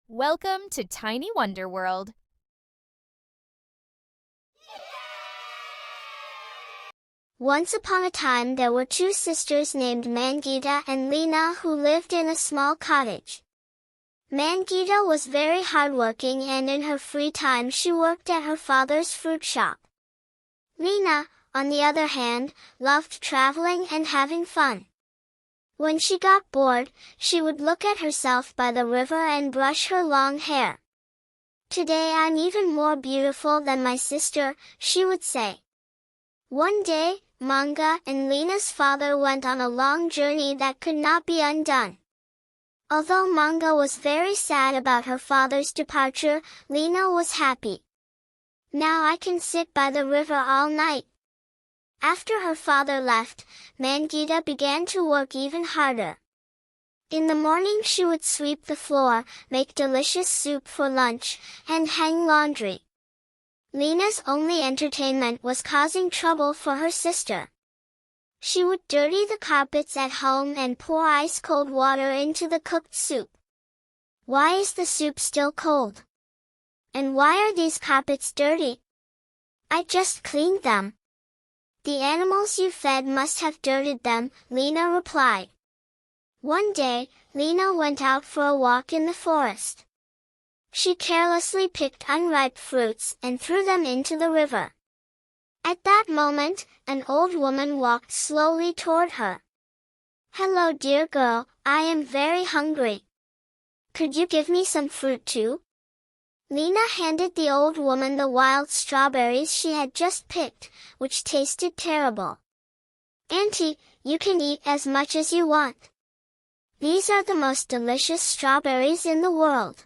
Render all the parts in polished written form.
Welcome to Tiny Wonder World. Once upon a time there were two sisters named Mangita and Lina who lived in a small cottage. Mangita was very hardworking and in her free time she worked at her father's fruit shop. Lina, on the other hand, loved traveling and having fun. When she got bored, she would look at herself by the river and brush her long hair. "Today I'm even more beautiful than my sister," she would say. One day, Manga and Lina's father went on a long journey that could not be undone. Although Manga was very sad about her father's departure, Lina was happy. "Now I can sit by the river all night." After her father left, Mangita began to work even harder. In the morning she would sweep the floor, make delicious soup for lunch, and hang laundry. Lina's only entertainment was causing trouble for her sister. She would dirty the carpets at home and pour ice-cold water into the cooked soup. "Why is the soup still cold? And why are these carpets dirty? I just cleaned them." "The animals you fed must have dirtied them," Lina replied. One day, Lina went out for a walk in the forest. She carelessly picked unripe fruits and threw them into the river. At that moment, an old woman walked slowly toward her. "Hello, dear girl, I am very hungry. Could you give me some fruit too?" Lina handed the old woman the wild strawberries she had just picked, which tasted terrible. "Auntie, you can eat as much as you want. These are the most delicious strawberries in the world."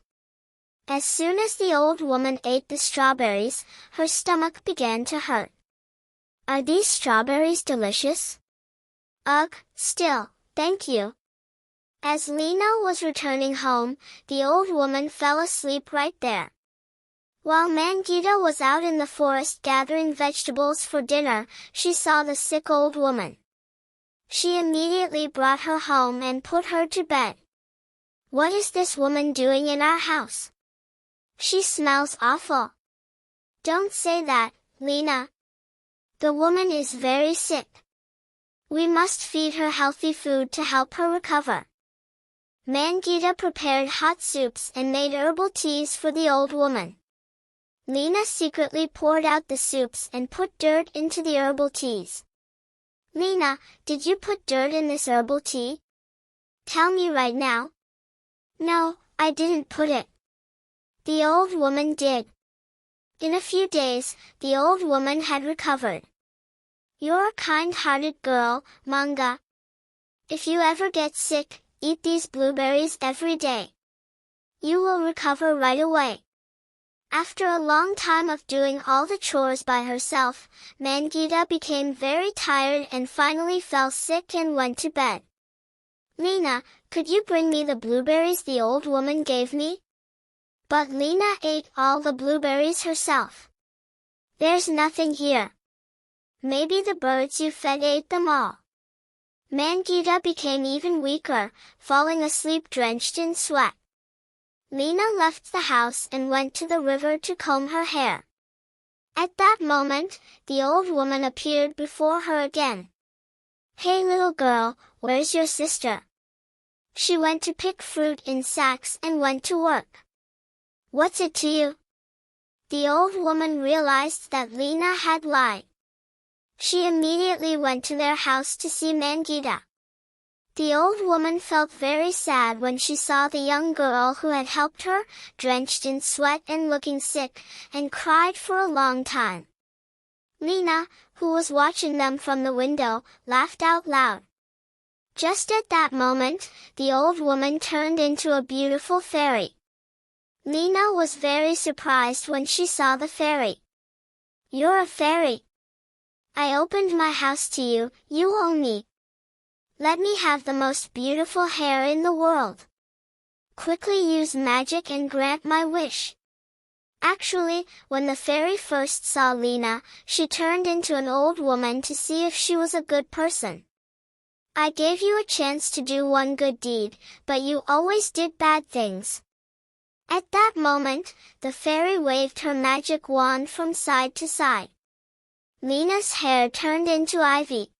As soon as the old woman ate the strawberries, her stomach began to hurt. "Are these strawberries delicious?" "Ugh, still, thank you." As Lina was returning home, the old woman fell asleep right there. While Mangita was out in the forest gathering vegetables for dinner, she saw the sick old woman. She immediately brought her home and put her to bed. "What is this woman doing in our house? She smells awful." "Don't say that, Lina. The woman is very sick. We must feed her healthy food to help her recover." Mangita prepared hot soups and made herbal teas for the old woman. Lina secretly poured out the soups and put dirt into the herbal teas. "Lina, did you put dirt in this herbal tea? Tell me right now." "No, I didn't put it. The old woman did." In a few days, the old woman had recovered. "You're a kind-hearted girl, Manga. If you ever get sick, eat these blueberries every day. You will recover right away." After a long time of doing all the chores by herself, Mangita became very tired and finally fell sick and went to bed. "Lina, could you bring me the blueberries the old woman gave me?" But Lina ate all the blueberries herself. "There's nothing here. Maybe the birds you fed ate them all." Mangita became even weaker, falling asleep drenched in sweat. Lina left the house and went to the river to comb her hair. At that moment, the old woman appeared before her again. "Hey little girl, where's your sister?" "She went to pick fruit in sacks and went to work." "What's it to you?" The old woman realized that Lina had lied. She immediately went to their house to see Mangita. The old woman felt very sad when she saw the young girl who had helped her, drenched in sweat and looking sick, and cried for a long time. Lina, who was watching them from the window, laughed out loud. Just at that moment, the old woman turned into a beautiful fairy. Lina was very surprised when she saw the fairy. "You're a fairy. I opened my house to you, you owe me. Let me have the most beautiful hair in the world. Quickly use magic and grant my wish." Actually, when the fairy first saw Lina, she turned into an old woman to see if she was a good person. "I gave you a chance to do one good deed, but you always did bad things. At that moment, the fairy waved her magic wand from side to side. Lina's hair turned into ivy.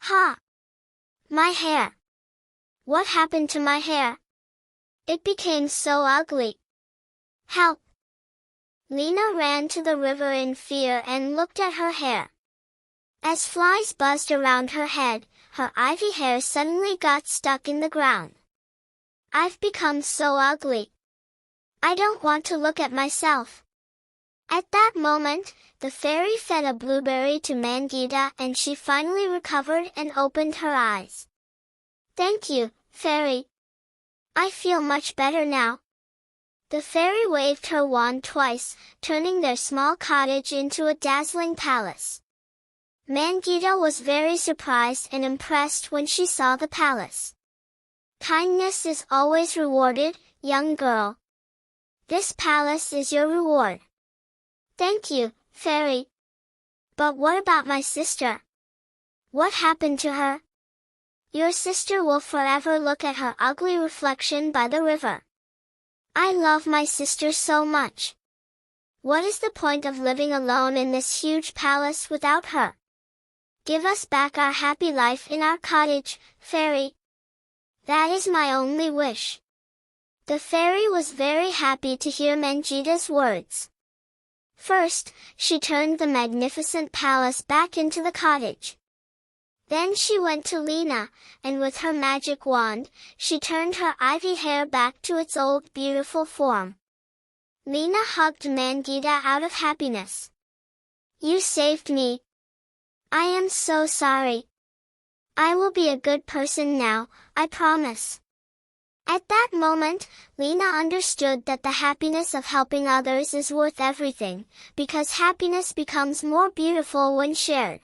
Ha! My hair! What happened to my hair? It became so ugly. Help! Lina ran to the river in fear and looked at her hair. As flies buzzed around her head, her ivy hair suddenly got stuck in the ground. I've become so ugly. I don't want to look at myself. At that moment, the fairy fed a blueberry to Mangita and she finally recovered and opened her eyes. Thank you, fairy. I feel much better now. The fairy waved her wand twice, turning their small cottage into a dazzling palace. Mangita was very surprised and impressed when she saw the palace. Kindness is always rewarded, young girl. This palace is your reward. Thank you, fairy. But what about my sister? What happened to her? Your sister will forever look at her ugly reflection by the river. I love my sister so much. What is the point of living alone in this huge palace without her? Give us back our happy life in our cottage, fairy. That is my only wish. The fairy was very happy to hear Mangita's words. First, she turned the magnificent palace back into the cottage. Then she went to Lina, and with her magic wand, she turned her ivy hair back to its old beautiful form. Lina hugged Mangita out of happiness. You saved me. I am so sorry. I will be a good person now, I promise. At that moment, Lina understood that the happiness of helping others is worth everything, because happiness becomes more beautiful when shared.